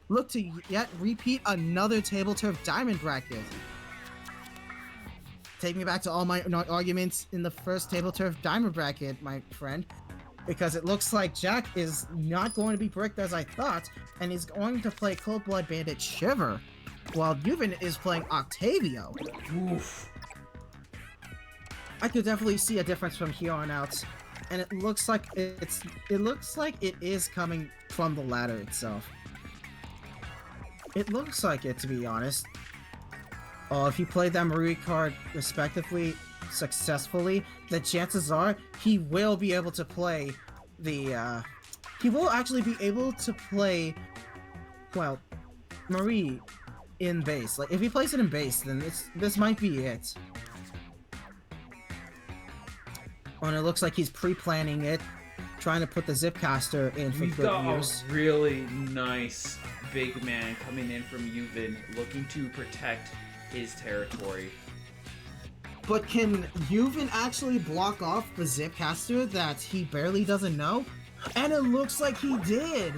look to yet repeat another Tableturf Diamond bracket. Take me back to all my arguments in the first Tableturf Diamond bracket, my friend. Because it looks like Jack is not going to be bricked as I thought, and he's going to play Cold Blood Bandit Shiver, while Ljovynn is playing Octavio. Oof. I could definitely see a difference from here on out, and it looks like it is coming from the ladder itself. It looks like it, to be honest. Oh, if he played that Marie card respectively successfully, the chances are he will be able to play the he will actually be able to play, well, Marie in base. Like, if he plays it in base, then this might be it. Oh, and it looks like he's pre-planning it, trying to put the Zipcaster in for good use. A really nice big man coming in from Ljovynn, looking to protect his territory. But can Ljovynn actually block off the Zipcaster that he barely doesn't know? And it looks like he did!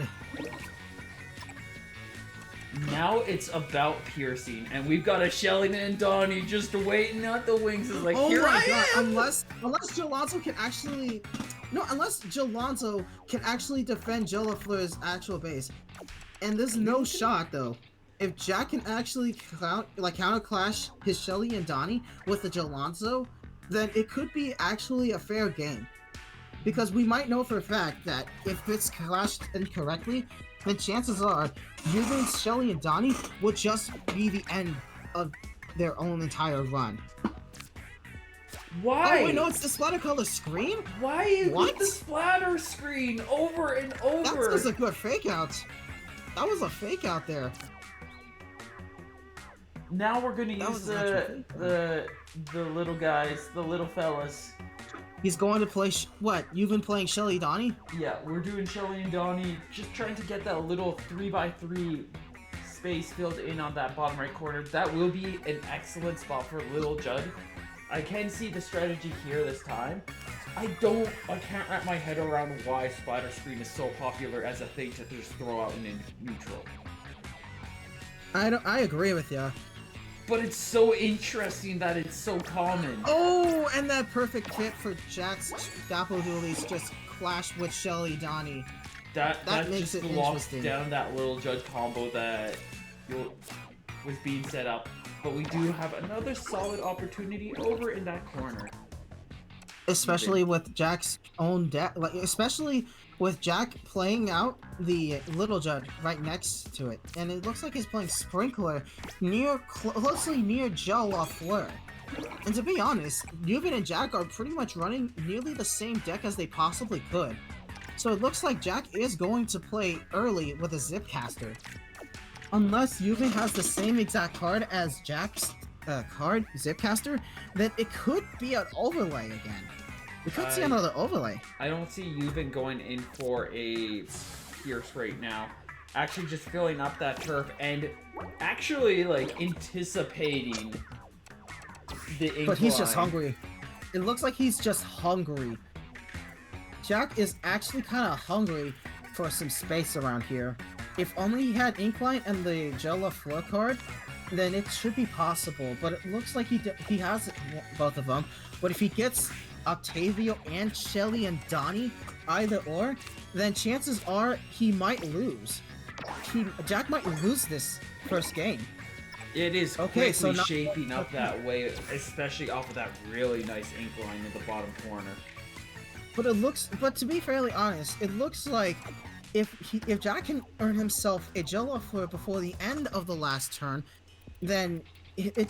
Now it's about piercing, and we've got a Shelly and Donnie just waiting out the wings. Is like, oh here my I God, am! Unless Jalonzo can actually... No, unless Jalonzo can actually defend Jolafleur's actual base. And there's no shot, though. If Jack can actually counter-clash his Shelly and Donnie with the Jalonzo, then it could be actually a fair game. Because we might know for a fact that if it's clashed incorrectly, then chances are Ljuvynn's Shelly and Donnie would just be the end of their own entire run. Why? Oh wait, no, it's the splatter color screen? Why you What? put the splatter screen over and over? That was a good fake out. That was a fake out there. Now we're gonna use the little guys, the little fellas. He's going to play what? You've been playing Shelly Donnie? Yeah, we're doing Shelly and Donnie, just trying to get that little 3x3 space filled in on that bottom right corner. That will be an excellent spot for Little Judd. I can see the strategy here this time. I can't wrap my head around why splatter screen is so popular as a thing to just throw out in neutral. I agree with you. But it's so interesting that it's so common. Oh, and that perfect fit for Jack's Dapple Doolies just clashed with Shelly Donnie. That makes just it locks interesting. down that Little Judd combo that was being set up. But we do have another solid opportunity over in that corner. Especially with Jack's own deck, especially with Jack playing out the Little Judd right next to it. And it looks like he's playing Sprinkler closely near Jolafleur. And to be honest, Ljovynn and Jack are pretty much running nearly the same deck as they possibly could. So it looks like Jack is going to play early with a Zipcaster. Unless Ljovynn has the same exact card as Jack's card, Zipcaster, then it could be an overlay again. We could see another overlay. I don't see Ljovynn going in for a Pierce right now. Actually just filling up that turf and actually like anticipating the incline. But he's just hungry. It looks like he's just hungry. Jack is actually kind of hungry for some space around here. If only he had Incline and the Jolafleur card, then it should be possible. But it looks like he has both of them. But if he gets Octavio and Shelly and Donnie, either or, then chances are he might lose. Jack might lose this first game. It is okay, quickly shaping up that way, especially off of that really nice incline in the bottom corner. But to be fairly honest, it looks like if Jack can earn himself a Jolafleur before the end of the last turn, then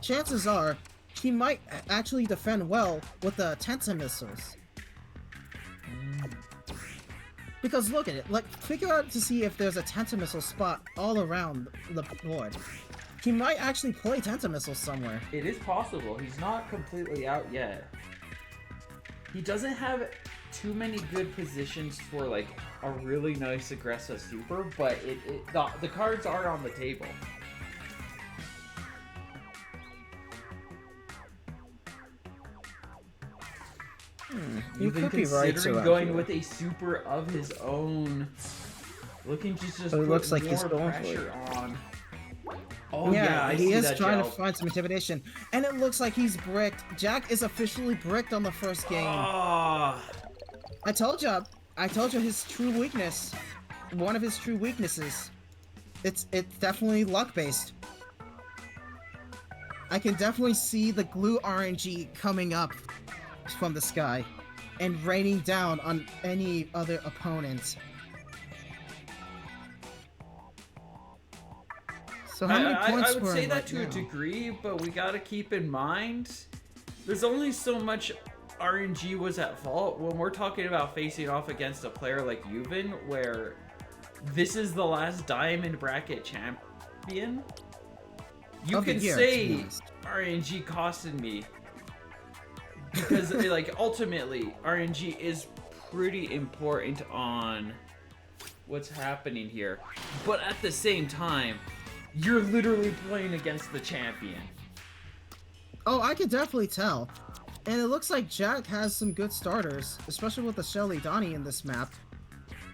chances are he might actually defend well with the Tenta missiles. Because look at it, figure out to see if there's a Tenta missile spot all around the board. He might actually play Tenta missiles somewhere. It is possible. He's not completely out yet. He doesn't have too many good positions for like a really nice aggressive super, but the cards are on the table. You could be right considering going with a super of his own. Looking to just So it put looks like more he's going for pressure it. on. Oh yeah, I he see is that trying gel. to find some intimidation, and it looks like he's bricked. Jack is officially bricked on the first game. Ah. I told you his true weakness. One of his true weaknesses. It's definitely luck based. I can definitely see the glue RNG coming up from the sky and raining down on any other opponents. So how many points I would we're say in that right to a now? degree, but we gotta keep in mind there's only so much RNG was at fault when we're talking about facing off against a player like Ljovynn, where this is the last diamond bracket champion. You Of the can year, to say be honest. RNG costed me because like ultimately RNG is pretty important on what's happening here, but at the same time you're literally playing against the champion. Oh, I can definitely tell. And it looks like Jack has some good starters, especially with the Shelly Donnie in this map.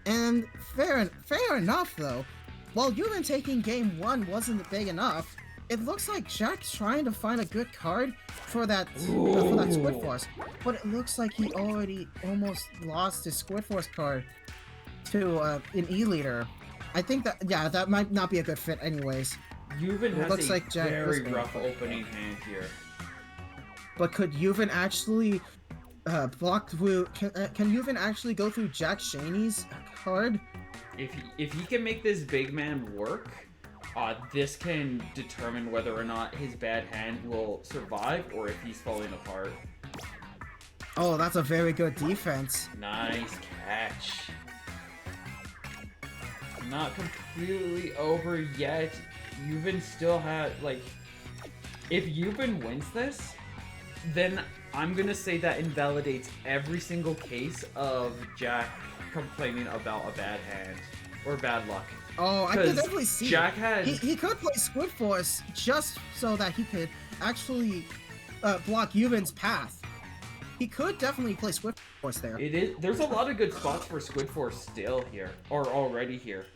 And fair enough, though. While Ljovynn taking game 1 wasn't big enough, it looks like Jack's trying to find a good card for that Squid Force. But it looks like he already almost lost his Squid Force card to an E-Leader. I think that might not be a good fit anyways. Ljovynn has looks a like Jack very is rough going for opening hand here. But could Ljovynn actually block through? Can Ljovynn actually go through Jackshainy's card? If he can make this big man work, this can determine whether or not his bad hand will survive or if he's falling apart. Oh, that's a very good defense. Nice catch. Not completely over yet. Ljovynn still had, like, if Ljovynn wins this, then I'm gonna say that invalidates every single case of Jack complaining about a bad hand or bad luck. Oh, I can definitely see Jack had... He could play Squid Force just so that he could actually block Ljovynn's path. He could definitely play Squid Force there. There's a lot of good spots for Squid Force still here, or already here.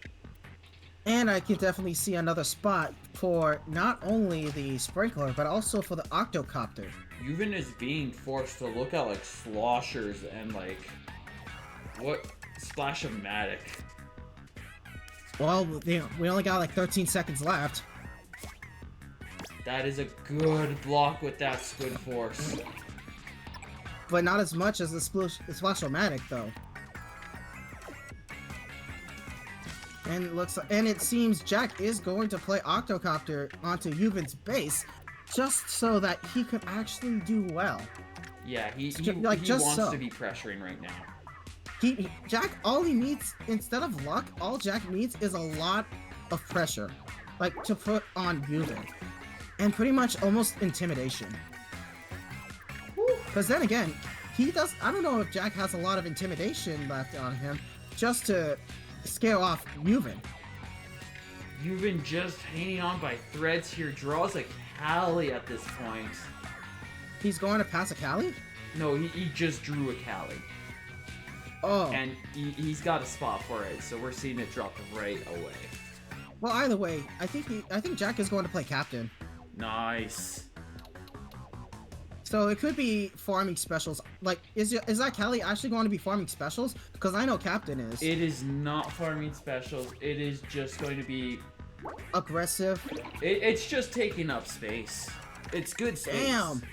And I can definitely see another spot for not only the Sprinkler, but also for the Octocopter. Ljovynn is being forced to look at, like, sloshers and, like, what? Splash-o-matic. Well, we only got like 13 seconds left. That is a good block with that Squid Force. But not as much as the Splash-o-matic, though. And it seems Jack is going to play Octocopter onto Ljovynn's base, just so that he could actually do well. Yeah, he just wants so. to be pressuring right now. Jack, all he needs, instead of luck, all Jack needs is a lot of pressure, like, to put on Ljovynn. And pretty much almost intimidation. Because then again, I don't know if Jack has a lot of intimidation left on him, just to scare off Ljovynn. Ljovynn just hanging on by threads here, draws a Cali at this point. He's going to pass a Cali? No, he just drew a Cali. Oh. And he's got a spot for it, so we're seeing it drop right away. Well, either way, I think Jack is going to play Captain. Nice. So it could be farming specials. Like, is that Cali actually going to be farming specials? Because I know Captain is. It is not farming specials. It is just going to be aggressive. It's just taking up space. It's good space. Damn.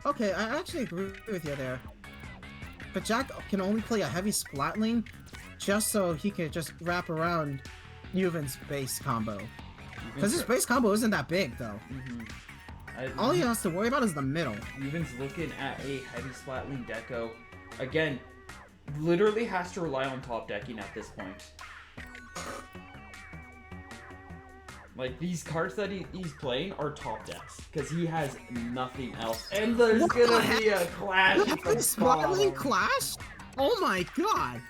Okay, I actually agree with you there. But Jack can only play a heavy Splatling just so he can just wrap around Ljovynn's base combo. Because his base combo isn't that big, though. All he has to worry about is the middle. Ljovynn's looking at a heavy Splatling deco. Again, literally has to rely on top decking at this point. Like, these cards that he's playing are top decks, because he has nothing else. And there's gonna be a clash at the Splatling clash? Oh my god!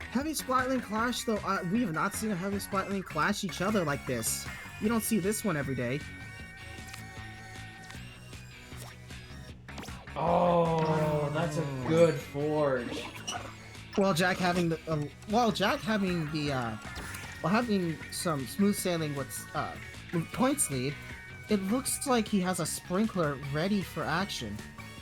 Heavy Splatling clash, though, we have not seen a heavy Splatling clash each other like this. You don't see this one every day. Oh, that's a good forge. While Jack having the while having some smooth sailing with points lead, it looks like he has a sprinkler ready for action,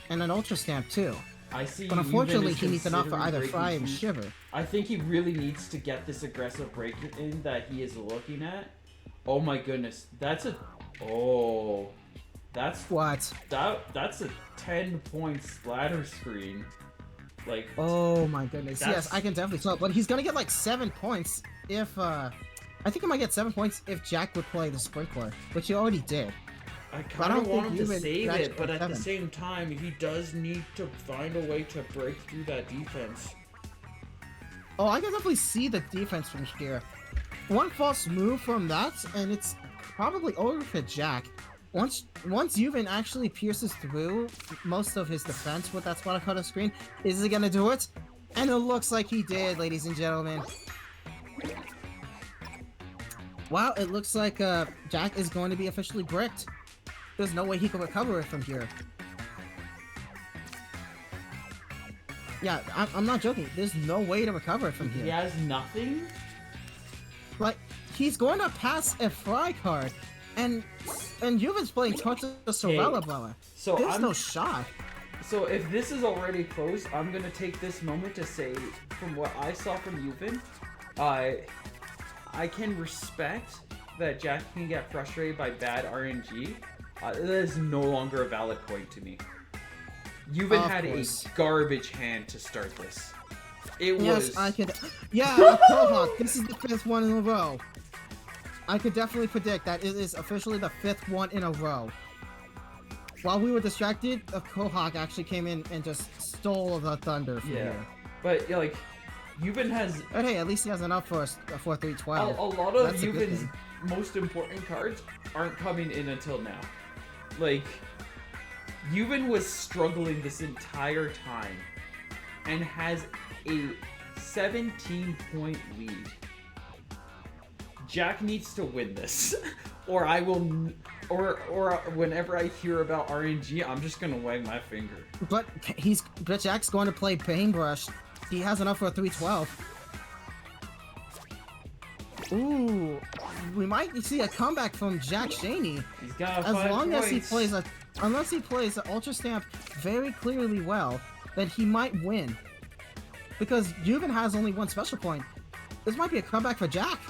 and an ultra stamp too. I see. But unfortunately, he needs enough for either Fry and Shiver. I think he really needs to get this aggressive break in that he is looking at. Oh my goodness, that's a. Oh, that's what? That's a 10-point splatter screen. Like. Oh my goodness. Yes, I can definitely tell. But he's gonna get like 7 points if I think he might get 7 points if Jack would play the sprinkler, which he already did. I kind of want him to save it, but at the same time, he does need to find a way to break through that defense. Oh, I can definitely see the defense from here. One false move from that, and it's probably over for Jack. Once Ljovynn actually pierces through most of his defense with that spot cutter screen, is he gonna do it? And it looks like he did, ladies and gentlemen. Wow, it looks like Jack is going to be officially bricked. There's no way he can recover it from here. Yeah, I'm not joking. There's no way to recover it from here. He has nothing? Like, he's going to pass a Fry card, and Ljovynn's playing Torta Sorella Blower. So there's no shot. So if this is already closed, I'm going to take this moment to say, from what I saw from Ljovynn, I can respect that Jack can get frustrated by bad RNG. That is no longer a valid point to me. Ljovynn had a garbage hand to start this. It was... Yes, I could... Yeah, Kohawk, this is the 5th one in a row. I could definitely predict that it is officially the 5th one in a row. While we were distracted, Kohawk actually came in and just stole the thunder from here. But, yeah, like, Ljovynn has... But hey, at least he has enough for a 4-3-12. A lot of Ljovynn's most important cards aren't coming in until now. Like, Ljovynn was struggling this entire time and has a 17-point lead. Jack needs to win this, or I will, or whenever I hear about RNG, I'm just gonna wag my finger. But Jack's going to play Paintbrush. He has enough for a 3-12. Ooh, we might see a comeback from Jackshainy. He's got as long points. as he plays unless he plays the Ultra Stamp very clearly well, then he might win. Because Ljovynn has only 1 special point. This might be a comeback for Jack.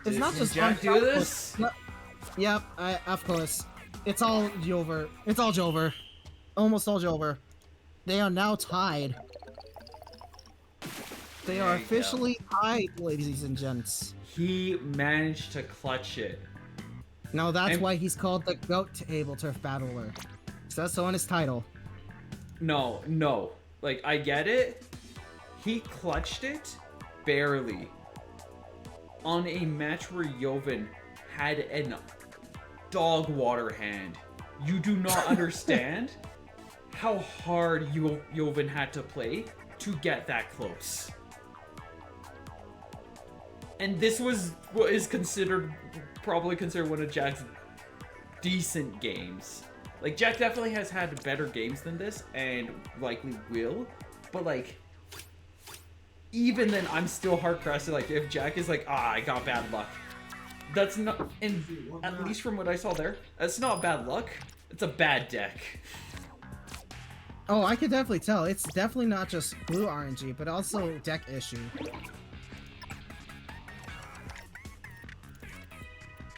It's not just Jack do this. Yep, of course. It's all Jover. It's all Jover. Almost all Jover. They are now tied. They are officially tied, ladies and gents. He managed to clutch it. No, that's why he's called the GOAT Tableturf Battler. So that's on his title. No. Like, I get it. He clutched it barely on a match where Ljovynn had a dog water hand. You do not understand how hard Ljovynn had to play to get that close. And this was what is probably considered one of Jack's decent games. Like, Jack definitely has had better games than this, and likely will. But, like, even then, I'm still hard-pressed. Like, if Jack is like, I got bad luck. That's not, and at least from what I saw there, that's not bad luck. It's a bad deck. Oh, I could definitely tell. It's definitely not just blue RNG, but also deck issue.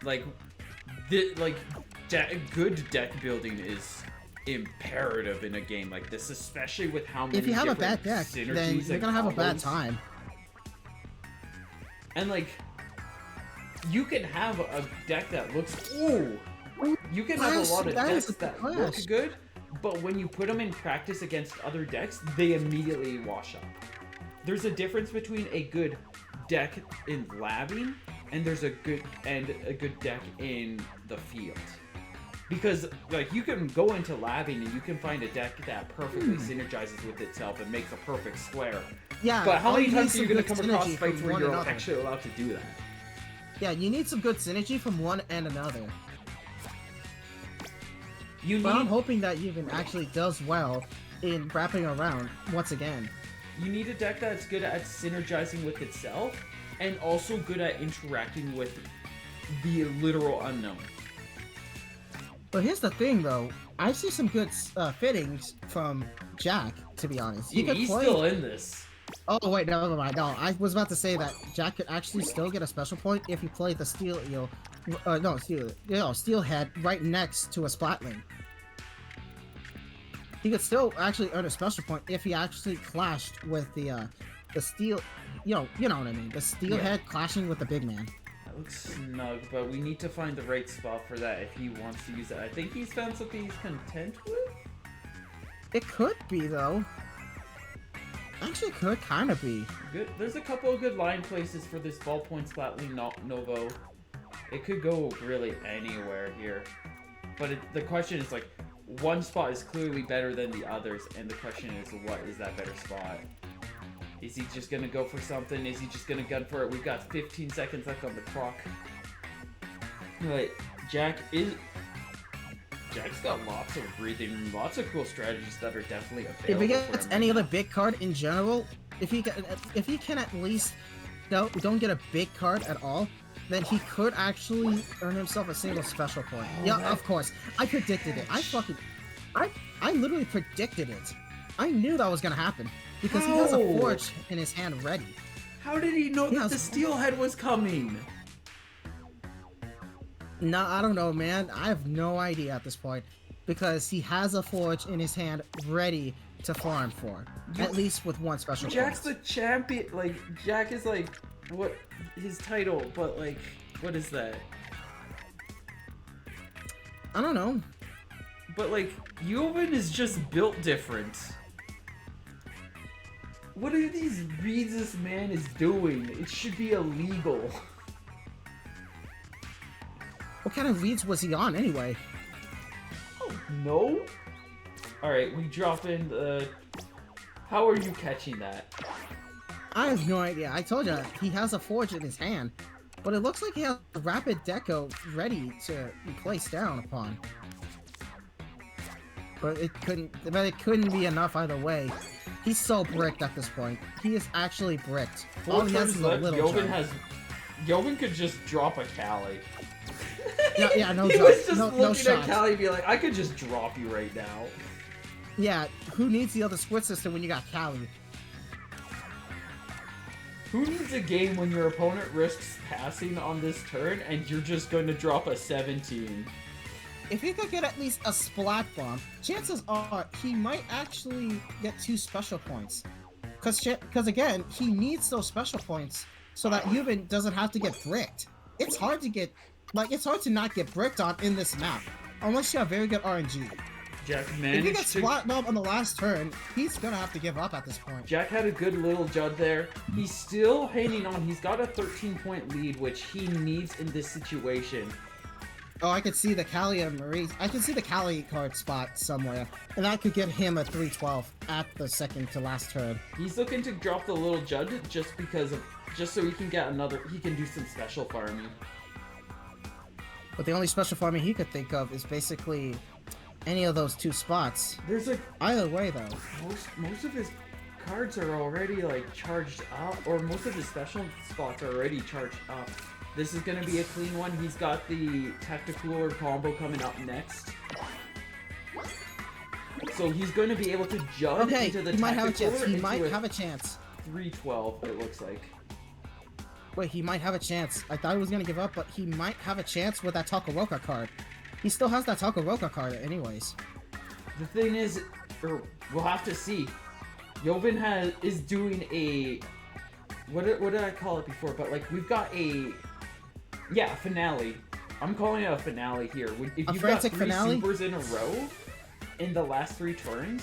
Like, good deck building is imperative in a game like this, especially with how many. If you have a bad deck, then you're gonna have a bad time. And like, you can have a deck that looks you can have a lot of decks that look good, but when you put them in practice against other decks, they immediately wash up. There's a difference between a good deck in labbing and there's a good deck in the field. Because, like, you can go into labbing and you can find a deck that perfectly synergizes with itself and makes a perfect square. Yeah. But how many times are you going to come across fights where you're actually allowed to do that? Yeah, you need some good synergy from one and another. But I'm hoping that Ljovynn actually does well in wrapping around once again. You need a deck that's good at synergizing with itself, and also good at interacting with the literal unknown. But here's the thing, though. I see some good fittings from Jack, to be honest. Dude, he's still in this. Oh, wait, never mind. No, I was about to say that Jack could actually still get a special point if he played the Steel Eel. Steelhead right next to a Splatling. He could still actually earn a special point if he actually clashed with the Steel... You know what I mean. The Steelhead clashing with the big man. That looks snug, but we need to find the right spot for that if he wants to use it. I think he's found something he's content with? It could be, though. Actually, it could kind of be. Good. There's a couple of good line places for this ballpoint Splatling Novo. It could go really anywhere here. But the question is, like, one spot is clearly better than the others, and the question is, what is that better spot? Is he just gonna go for something? Is he just gonna gun for it? We've got 15 seconds left on the clock. But Jack's got lots of breathing room, lots of cool strategies that are definitely available. If he gets any other big card in general, if he can at least don't get a big card at all, then he could actually earn himself a single special point. Oh, Yeah, of course. I predicted it. I literally predicted it. I knew that was gonna happen because he has a forge in his hand ready. How did he know that the Steelhead was coming? No, I don't know, man. I have no idea at this point because he has a forge in his hand ready to farm for, at least with one special. Jack's point. the champion. Like, Jack is like, what his title? But like, what is that? I don't know. But like, Ljovynn is just built different. What are these reads this man is doing? It should be illegal. What kind of reads was he on anyway? Oh no. All right, we drop in the. How are you catching that? I have no idea. I told you he has a forge in his hand, but it looks like he has a rapid deco ready to be placed down upon. But it couldn't be enough either way. He's so bricked at this point. He is actually bricked. All he has is a little Ljovynn could just drop a Cali. Yeah, no he shot. was just no looking shot. at Cali and be like, I could just drop you right now. Yeah, who needs the other split system when you got Cali? Who needs a game when your opponent risks passing on this turn and you're just going to drop a 17? If he could get at least a Splat Bomb, chances are he might actually get 2 special points. Because again, he needs those special points so that Ljovynn doesn't have to get bricked. It's hard to get, it's hard to not get bricked on in this map, unless you have very good RNG. Jack If managed he gets Splat Bomb on the last turn, he's gonna have to give up at this point. Jack had a good little Judd there. He's still hanging on. He's got a 13-point lead, which he needs in this situation. Oh, I could see the Cali and Marie. I can see the Cali card spot somewhere, and I could get him a 312 at the second to last turn. He's looking to drop the little Judd just so he can get another. He can do some special farming. But the only special farming he could think of is basically any of those 2 spots. There's either way though. Most of his cards are already like charged up, or most of his special spots are already charged up. This is going to be a clean one. He's got the Tacticooler combo coming up next. So he's going to be able to jump into the Tacticooler. He might have a chance. He might have a chance. 312, it looks like. Wait, he might have a chance. I thought he was going to give up, but he might have a chance with that Takaroka card. He still has that Takaroka card anyways. The thing is, we'll have to see. Ljovynn is doing a... What did I call it before? But like, we've got a... Yeah, finale. I'm calling it a finale here. If you've got 3 supers in a row in the last 3 turns.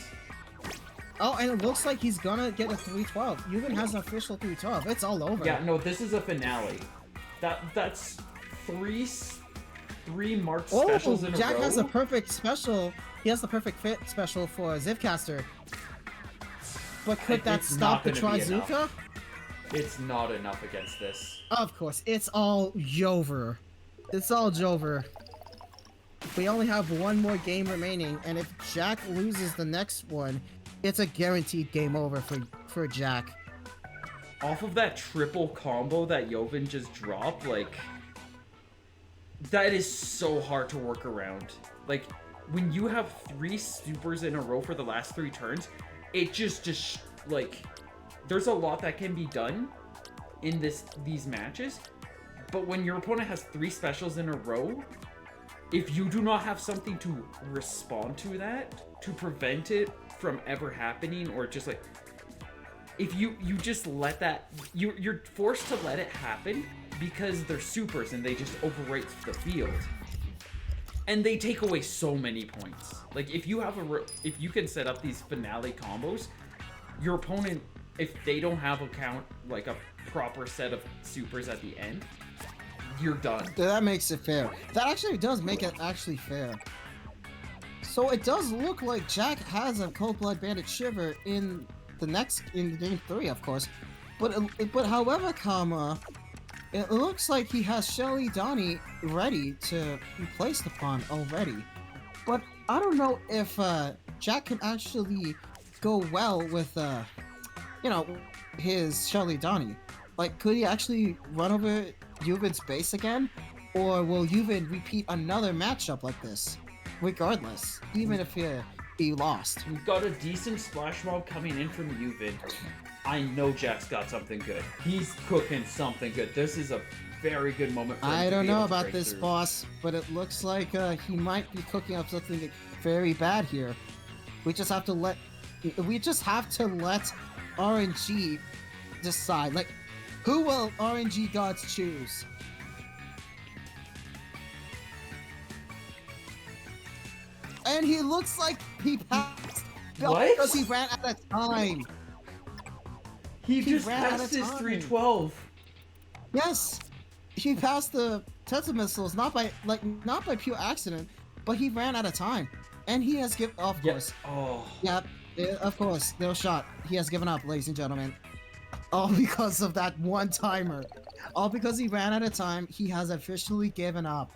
Oh, and it looks like he's gonna get a 312. Ljovynn has an official 312. It's all over. Yeah, no, this is a finale. That's 3 marked specials in a row. Jack has a perfect special. He has the perfect fit special for Zivcaster. But could that stop the Trizuka? It's not enough against this. Of course, it's all Jover. It's all Jover. We only have 1 more game remaining, and if Jack loses the next one, it's a guaranteed game over for Jack. Off of that triple combo that Ljovynn just dropped, like, that is so hard to work around. Like, when you have 3 supers in a row for the last 3 turns, it just like, there's a lot that can be done in these matches, but when your opponent has 3 specials in a row, if you do not have something to respond to that, to prevent it from ever happening, or just like, if you just let that, you're forced to let it happen because they're supers and they just overwrite the field, and they take away so many points. Like, if you have if you can set up these finale combos, your opponent, if they don't have like a proper set of supers at the end, you're done. That makes it fair. That actually does make it actually fair. So it does look like Jack has a Cold Blood Bandit Shiver in game 3, of course. But however, it looks like he has Shelly Donnie ready to be placed upon already. But I don't know if Jack can actually go well with his Shelly Donnie. Like, could he actually run over Ljovynn's base again? Or will Ljovynn repeat another matchup like this? Regardless, even if he lost. We've got a decent splash mob coming in from Ljovynn. I know Jack's got something good. He's cooking something good. This is a very good moment for him I to don't be know able to about break this, through. boss, but it looks like he might be cooking up something very bad here. We just have to let RNG decide. Like, who will RNG gods choose? And he looks like he passed. What? Because he ran out of time. He just ran out passed of his time. 312. Yes, he passed the Tetsu missiles not by pure accident, but he ran out of time, and he has given. Of course. Oh. Yep. Of course. No shot. He has given up, ladies and gentlemen. All because of that one timer. All because he ran out of time. He has officially given up.